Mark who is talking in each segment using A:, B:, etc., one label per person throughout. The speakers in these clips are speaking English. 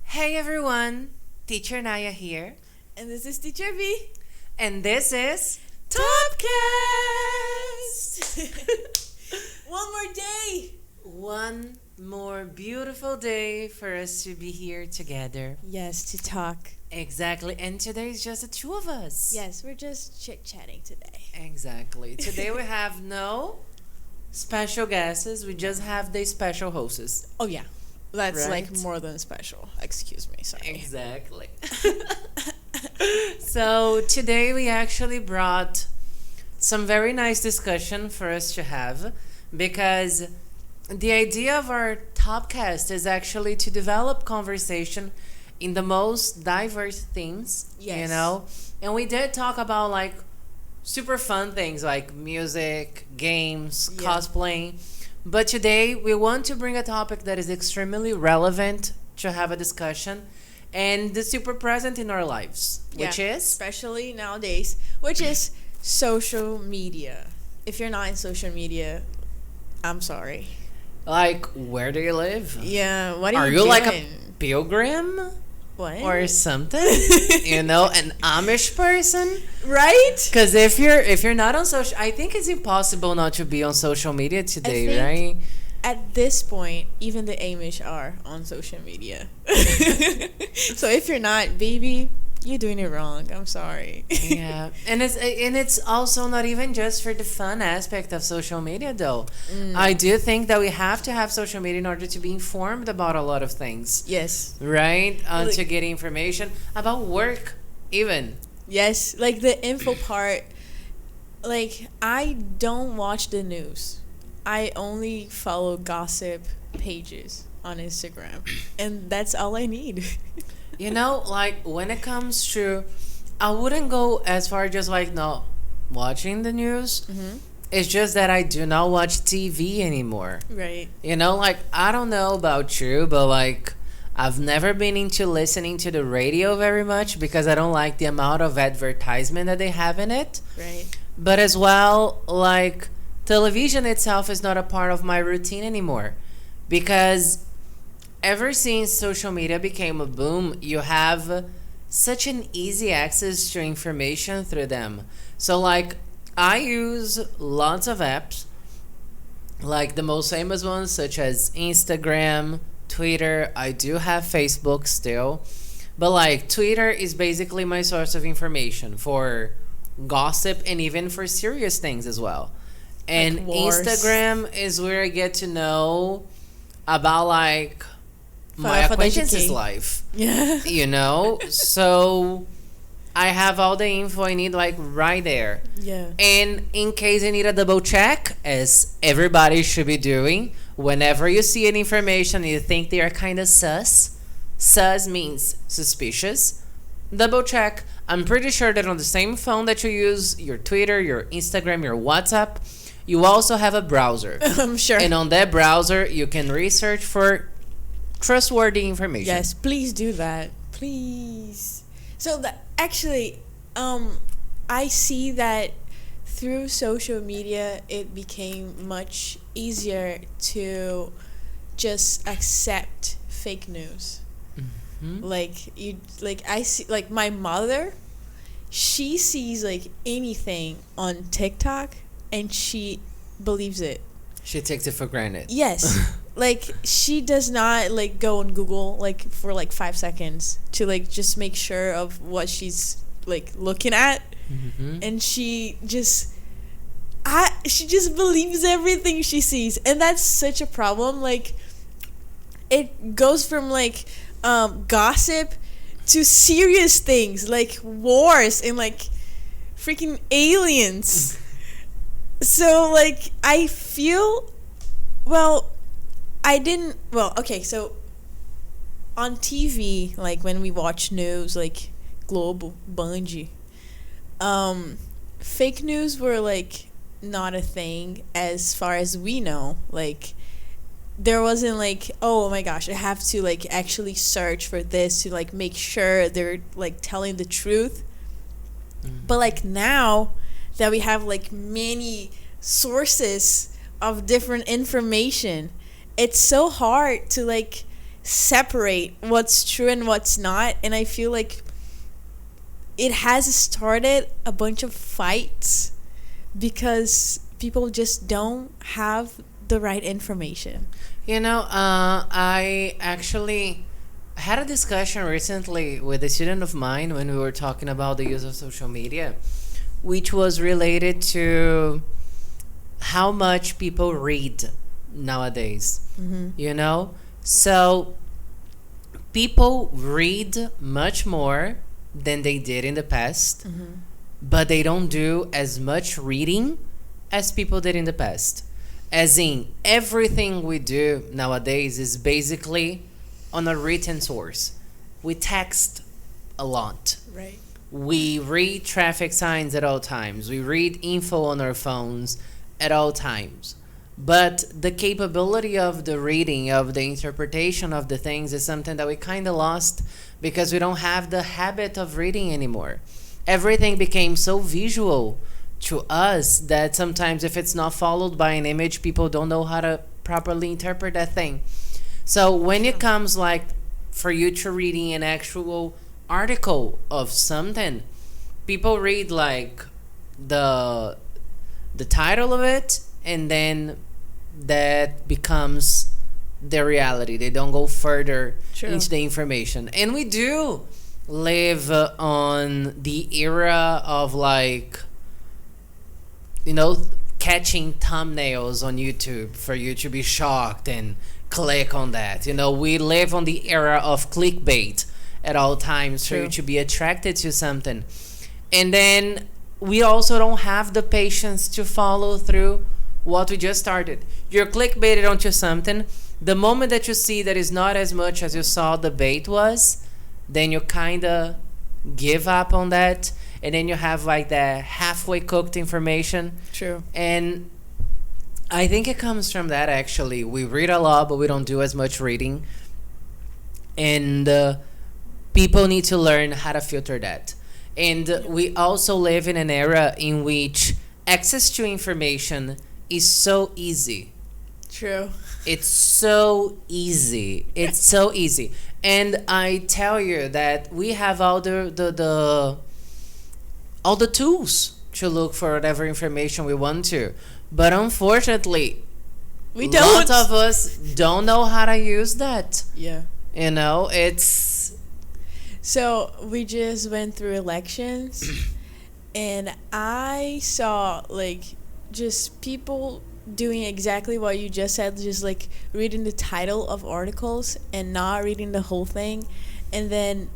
A: Hey everyone, Teacher Naya here,
B: And this is Teacher V.
A: and this is
B: Topcast! One more day!
A: one more beautiful day for us to be here together.
B: Yes, to talk.
A: Exactly, and today is just the two of us.
B: Yes, we're just chit-chatting today.
A: Exactly. Today we have no special guests, we just have the special hosts.
B: Oh, yeah. That's
A: Right.
B: more than special. Excuse me, sorry.
A: Exactly. So today we actually brought some very nice discussion for us to have because the idea of our Topcast is actually to develop conversation in the most diverse themes,
B: Yes.
A: And we did talk about like super fun things like music, games,
B: Yeah.
A: cosplaying. But today we want to bring a topic that is extremely relevant to have a discussion and is super present in our lives, which is
B: Especially nowadays, which is social media. If you're not in social media, I'm sorry.
A: like, where do you live?
B: Yeah, what
A: Are
B: are
A: you like a
B: doing?
A: pilgrim
B: What?
A: or something? An Amish person?
B: Right?
A: Because if you're not on social, I think it's impossible not to be on social media today,
B: think-
A: right?
B: At this point, even the Amish are on social media. So if you're not, baby, you're doing it wrong. I'm sorry.
A: Yeah, and it's also not even just for the fun aspect of social media, though. I do think that we have to have social media in order to be informed about a lot of things,
B: Yes.
A: right?
B: Like-
A: To get information about work, even.
B: Yes. Like the info part. Like, I don't watch the news. I only follow gossip pages on Instagram. And that's all I need.
A: Like when it comes to, I wouldn't go as far just like not watching the news. It's just that I do not watch TV anymore.
B: Right.
A: Like I don't know about you, but like I've never been into listening to the radio very much because I don't like the amount of advertisement that they have in it.
B: Right.
A: But as well, like television itself is not a part of my routine anymore because ever since social media became a boom, you have such an easy access to information through them. So like I use lots of apps, like the most famous ones such as Instagram, Twitter. I do have Facebook still, but like Twitter is basically my source of information for gossip and even for serious things as well. And
B: Like wars.
A: Instagram is where I get to know about like my
B: Final Fantasy
A: acquaintances'
B: K.
A: life,
B: Yeah.
A: So I have all the info I need like right there.
B: Yeah.
A: And in case I need a double check, as everybody should be doing, whenever you see an information and you think they are kind of sus means suspicious, double check. I'm pretty sure that on the same phone that you use, your Twitter, your Instagram, your WhatsApp, you also have a browser.
B: I'm sure.
A: And on that browser, you can research for trustworthy information.
B: Yes, please do that. Please. So that actually, I see that through social media, it became much easier to just accept fake news. I see, like my mother, she sees like anything on TikTok and she believes it.
A: She takes it for granted.
B: Yes. Like she does not like go on Google like for like 5 seconds to like just make sure of what she's like looking at, and she just believes everything she sees, and that's such a problem. Like it goes from like gossip to serious things like wars and like freaking aliens. So like I feel okay, so on TV, like when we watch news like Globo, Band, fake news were like not a thing as far as we know. Like there wasn't like, oh my gosh, I have to like actually search for this to like make sure they're like telling the truth. But like now that we have like many sources of different information, it's so hard to like separate what's true and what's not. And I feel like it has started a bunch of fights because people just don't have the right information.
A: I actually had a discussion recently with a student of mine when we were talking about the use of social media, which was related to how much people read nowadays. So people read much more than they did in the past, but they don't do as much reading as people did in the past. As in, everything we do nowadays is basically on a written source. We text a lot.
B: Right.
A: We read traffic signs at all times. We read info on our phones at all times. But the capability of the reading, of the interpretation of the things is something that we kind of lost because we don't have the habit of reading anymore. Everything became so visual to us that sometimes if it's not followed by an image, people don't know how to properly interpret that thing. So when it comes like for you to reading an actual article of something, people read like the title of it, and then that becomes the reality. They don't go further into the information. And we do live on the era of like, catching thumbnails on YouTube for you to be shocked and click on that. We live on the era of clickbait at all times for you to be attracted to something. And then we also don't have the patience to follow through what we just started. You're clickbaited onto something. The moment that you see that is not as much as you saw the bait was, then you kind of give up on that. And then you have like the halfway cooked information.
B: True.
A: And I think it comes from that, actually. We read a lot, but we don't do as much reading. And people need to learn how to filter that. And we also live in an era in which access to information is so easy.
B: True.
A: It's so easy. It's so easy. And I tell you that we have all the tools to look for whatever information we want to. But unfortunately,
B: we don't.
A: Lots of us don't know how to use that.
B: Yeah.
A: It's...
B: So we just went through elections and I saw like just people doing exactly what you just said, just like reading the title of articles and not reading the whole thing. And then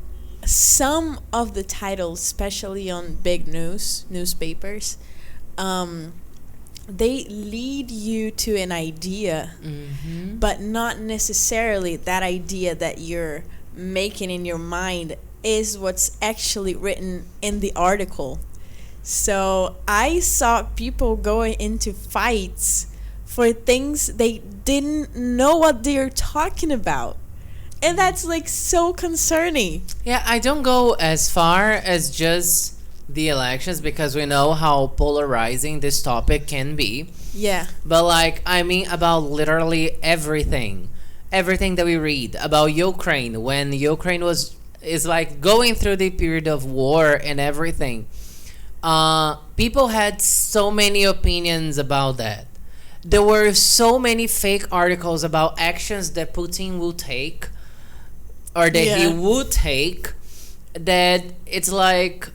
B: some of the titles, especially on big newspapers, they lead you to an idea, but not necessarily that idea that you're making in your mind is what's actually written in the article. So I saw people going into fights for things they didn't know what they're talking about. And that's like so concerning.
A: Yeah, I don't go as far as just the elections because we know how polarizing this topic can be.
B: Yeah.
A: But like, I mean about literally everything. Everything that we read about Ukraine, when Ukraine is like going through the period of war and everything. People had so many opinions about that. There were so many fake articles about actions that Putin will take or that he would take, that it's like,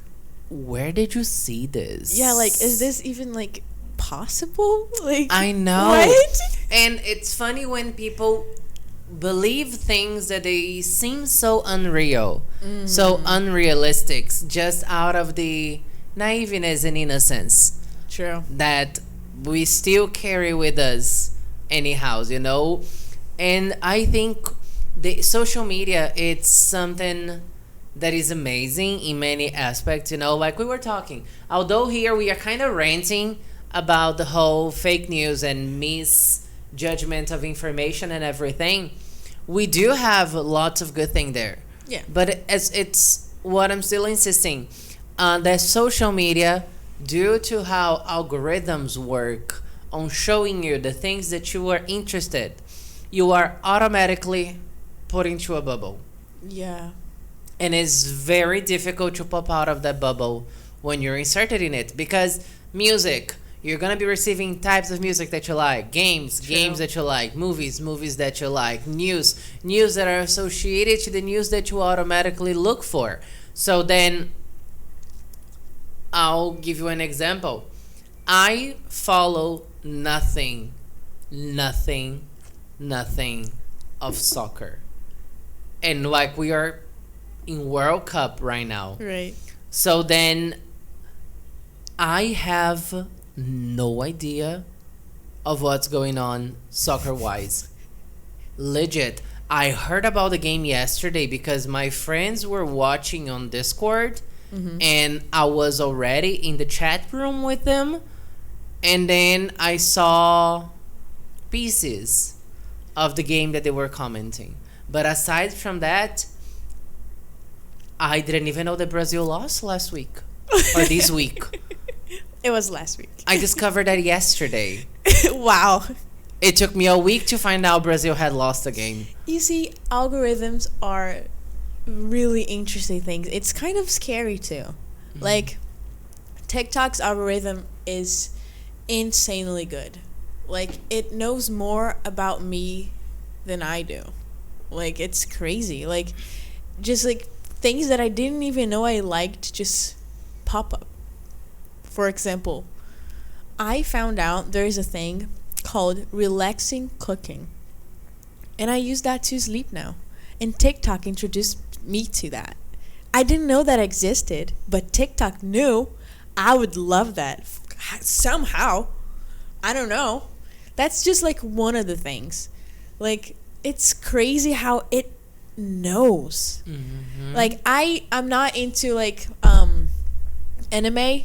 A: where did you see this?
B: Yeah, like, is this even like possible? Like,
A: I know.
B: What?
A: And it's funny when people believe things that they seem so unreal, so unrealistic, just out of the naiveness and innocence.
B: True.
A: That we still carry with us anyhow, And I think the social media, it's something that is amazing in many aspects, like we were talking. Although here we are kind of ranting about the whole fake news and misjudgment of information and everything, we do have lots of good thing there.
B: Yeah.
A: But as it's what I'm still insisting, that social media, due to how algorithms work on showing you the things that you are interested, you are automatically put into a bubble.
B: Yeah.
A: And it's very difficult to pop out of that bubble when you're inserted in it, because music, you're gonna be receiving types of music that you like, games that you like, movies that you like, news that are associated to the news that you automatically look for. So then I'll give you an example. I follow nothing of soccer, and like we are in World Cup right now.
B: Right.
A: So then I have no idea of what's going on soccer wise. Legit. I heard about the game yesterday because my friends were watching on Discord, and I was already in the chat room with them, and then I saw pieces of the game that they were commenting. But aside from that, I didn't even know that Brazil lost last week or this week.
B: It was last week.
A: I discovered that yesterday.
B: Wow.
A: It took me a week to find out Brazil had lost a game.
B: You see, algorithms are really interesting things. It's kind of scary too. Like, TikTok's algorithm is insanely good. Like, it knows more about me than I do. Like, it's crazy. Like, just like things that I didn't even know I liked just pop up. For example, I found out there's a thing called relaxing cooking, and I use that to sleep now. And TikTok introduced me to that. I didn't know that existed, but TikTok knew. I would love that somehow. I don't know. That's just like one of the things. Like, it's crazy how it knows. Like, I'm not into like anime.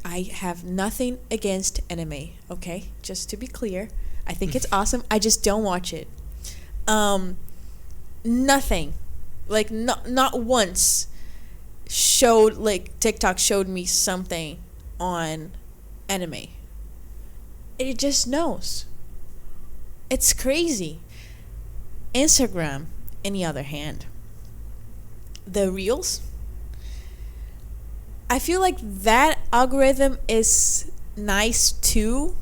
B: I have nothing against anime, okay? Just to be clear. I think it's awesome. I just don't watch it. Nothing. Like, not once showed, like, TikTok showed me something on anime. It just knows. It's crazy. Instagram, on the other hand, the Reels, I feel like that algorithm is nice too,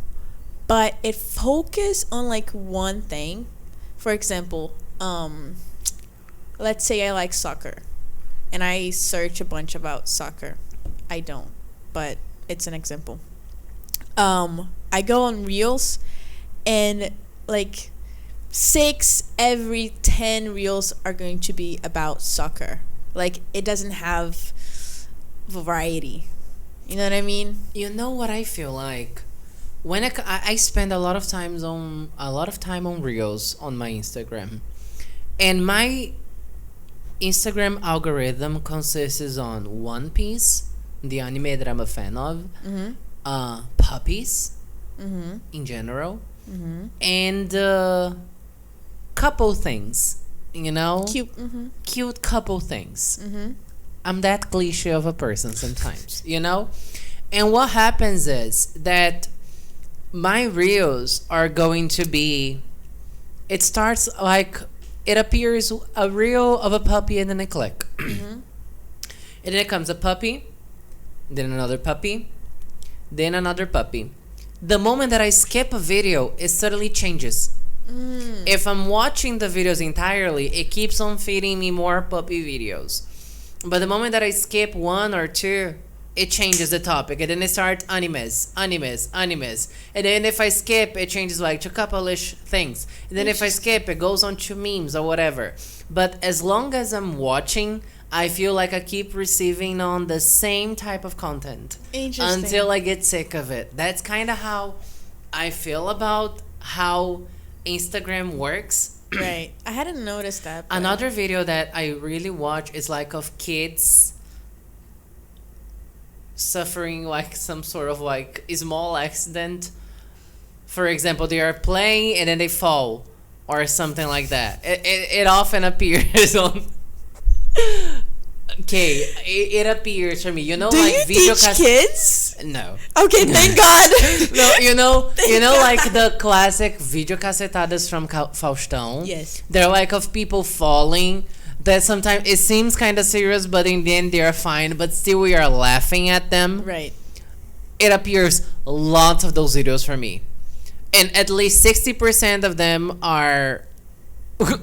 B: but it focuses on like one thing. For example, let's say I like soccer and I search a bunch about soccer. I don't, but it's an example. I go on Reels, and like 6 every 10 Reels are going to be about soccer. Like, it doesn't have variety. You know what I mean?
A: You know what I feel like? When I spend a lot of time on Reels on my Instagram, and my Instagram algorithm consists on One Piece, the anime that I'm a fan of, puppies in general, and couple things, you know, cute couple things. I'm that cliche of a person sometimes, you know? And what happens is that my Reels are going to be, it starts like, it appears a reel of a puppy and then I click. And then it comes a puppy, then another puppy, then another puppy. The moment that I skip a video, it suddenly changes. If I'm watching the videos entirely, it keeps on feeding me more puppy videos. But the moment that I skip one or two, it changes the topic. And then it starts animes. And then if I skip, it changes like to couple-ish things. And then if I skip, it goes on to memes or whatever. But as long as I'm watching, I feel like I keep receiving on the same type of content.
B: Interesting.
A: Until I get sick of it. That's kind of how I feel about how Instagram works.
B: Right. I hadn't noticed that.
A: Another video that I really watch is like of kids suffering like some sort of like a small accident. For example, they are playing and then they fall or something like that. It often appears on. Okay, it appears for me. You know,
B: Do
A: like
B: you
A: video
B: teach kids?
A: No.
B: Okay, thank God.
A: No, like the classic videocassetadas from Faustão.
B: Yes.
A: They're like of people falling. That sometimes it seems kind of serious, but in the end they are fine. But still, we are laughing at them.
B: Right.
A: It appears lots of those videos for me, and at least 60% of them are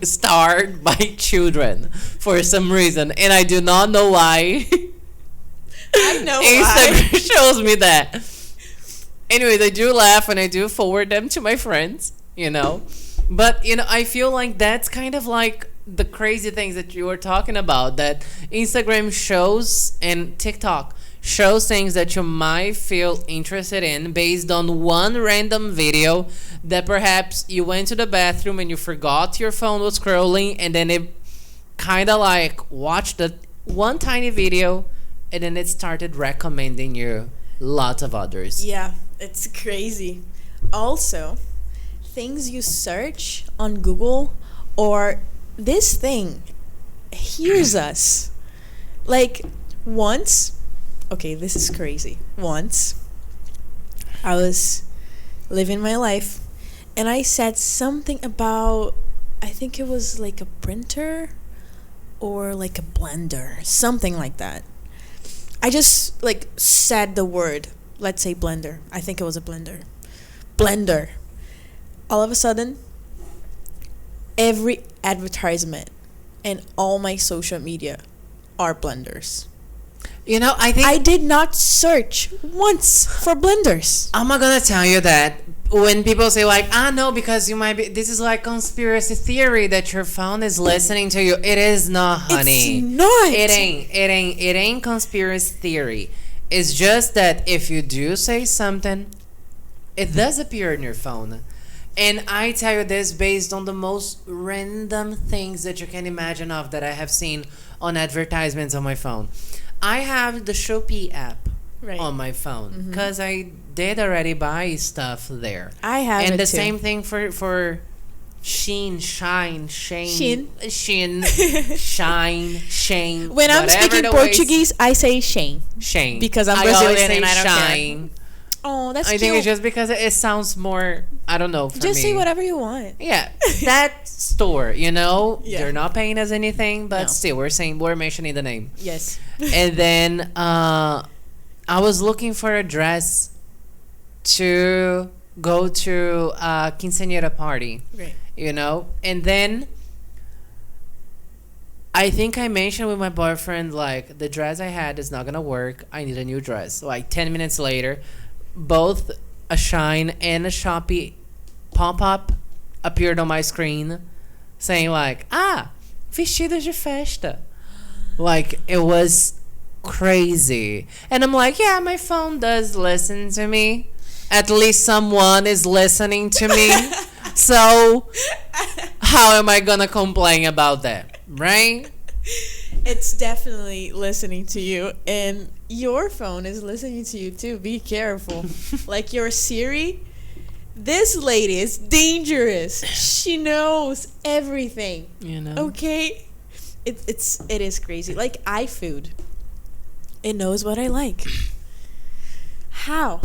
A: starred by children for some reason, and I do not know why.
B: I know
A: Instagram
B: why.
A: shows me that. Anyways, I do laugh and I do forward them to my friends, But, I feel like that's kind of like the crazy things that you were talking about, that Instagram shows and TikTok shows things that you might feel interested in based on one random video that perhaps you went to the bathroom and you forgot your phone was scrolling, and then it kind of like watched the one tiny video and then it started recommending you lots of others.
B: Yeah, it's crazy. Also, things you search on Google, or this thing hears us. Like, once, okay, this is crazy. Once, I was living my life, and I said something about, I think it was like a printer or like a blender, something like that. I just like said the word, let's say blender. I think it was a blender. Blender. All of a sudden, every advertisement and all my social media are blenders.
A: I think
B: I did not search once for blenders.
A: I'm not gonna tell you that when people say like, no, because you might be, this is like conspiracy theory that your phone is listening to you. It is not, honey.
B: It's not.
A: It ain't conspiracy theory. It's just that if you do say something, it does appear in your phone. And I tell you this based on the most random things that you can imagine of that I have seen on advertisements on my phone. I have the Shopee app on my phone because I did already buy stuff there.
B: I have
A: and
B: it
A: the
B: too.
A: same thing for Shine.
B: Shin.
A: Shine.
B: When I'm speaking Portuguese, I say Shane.
A: Shane.
B: Because I'm
A: I always
B: Brazilian
A: say
B: and I don't
A: Shine.
B: care. Oh, that's
A: I
B: cute.
A: think it's just because it sounds more, I don't know, for
B: Just
A: me.
B: say whatever you want.
A: Yeah, that store,
B: Yeah.
A: they're not paying us anything, but
B: No.
A: still, we're mentioning the name.
B: Yes.
A: And then I was looking for a dress to go to a quinceañera party,
B: Right.
A: and then I think I mentioned with my boyfriend, like, the dress I had is not gonna work. I need a new dress. Like 10 minutes later, both a Shine and a Shopee pop-up appeared on my screen saying like, vestidos de festa. Like, it was crazy. And I'm like, yeah, my phone does listen to me. At least someone is listening to me. So how am I gonna complain about that, right?
B: It's definitely listening to you, and your phone is listening to you too. Be careful. Like your Siri, this lady is dangerous. She knows everything. Okay? It is crazy. Like iFood. It knows what I like. How?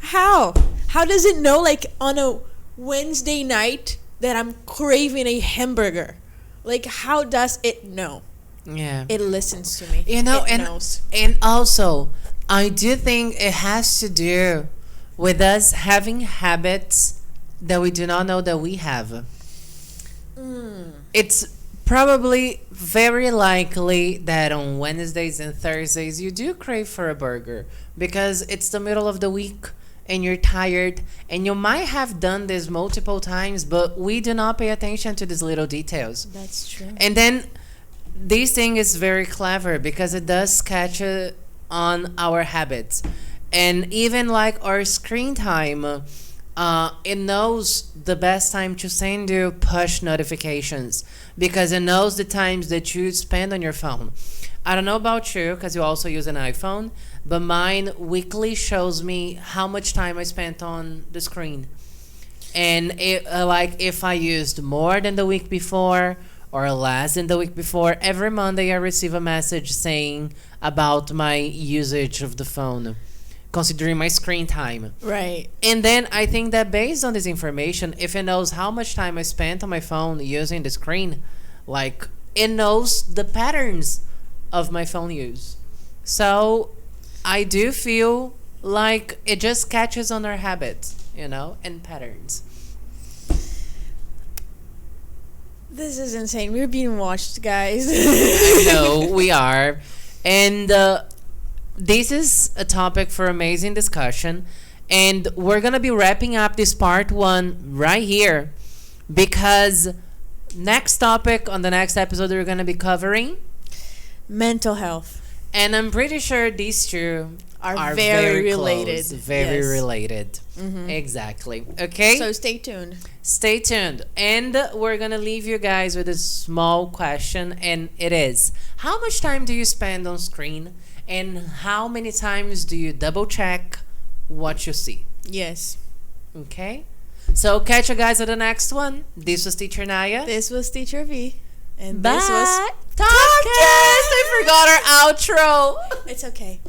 B: How does it know, like, on a Wednesday night that I'm craving a hamburger? Like, how does it know?
A: Yeah.
B: It listens to me.
A: It knows. And also, I do think it has to do with us having habits that we do not know that we have. It's probably very likely that on Wednesdays and Thursdays you do crave for a burger because it's the middle of the week and you're tired, and you might have done this multiple times, but we do not pay attention to these little details.
B: That's true.
A: And then this thing is very clever because it does catch on our habits. And even like our screen time, it knows the best time to send you push notifications because it knows the times that you spend on your phone. I don't know about you because you also use an iPhone, but mine weekly shows me how much time I spent on the screen. And it, like if I used more than the week before or less than the week before, every Monday I receive a message saying about my usage of the phone. considering my screen time.
B: Right.
A: And then I think that based on this information, if it knows how much time I spent on my phone using the screen, like it knows the patterns of my phone use. So I do feel like it just catches on our habits, and patterns.
B: This is insane. We're being watched, guys.
A: I know we are. And this is a topic for amazing discussion. And we're going to be wrapping up this part 1 right here. Because next topic on the next episode, we're going to be covering
B: mental health.
A: And I'm pretty sure these two
B: are very related.
A: Close, very related.
B: Mm-hmm.
A: Exactly. Okay?
B: So stay tuned.
A: Stay tuned. And we're going to leave you guys with a small question. And it is, how much time do you spend on screen? And how many times do you double check what you see?
B: Yes.
A: Okay? So catch you guys at the next one. This was Teacher Naya.
B: This was Teacher V. And
A: Bye.
B: this was
A: Topcast. I forgot our outro.
B: It's okay.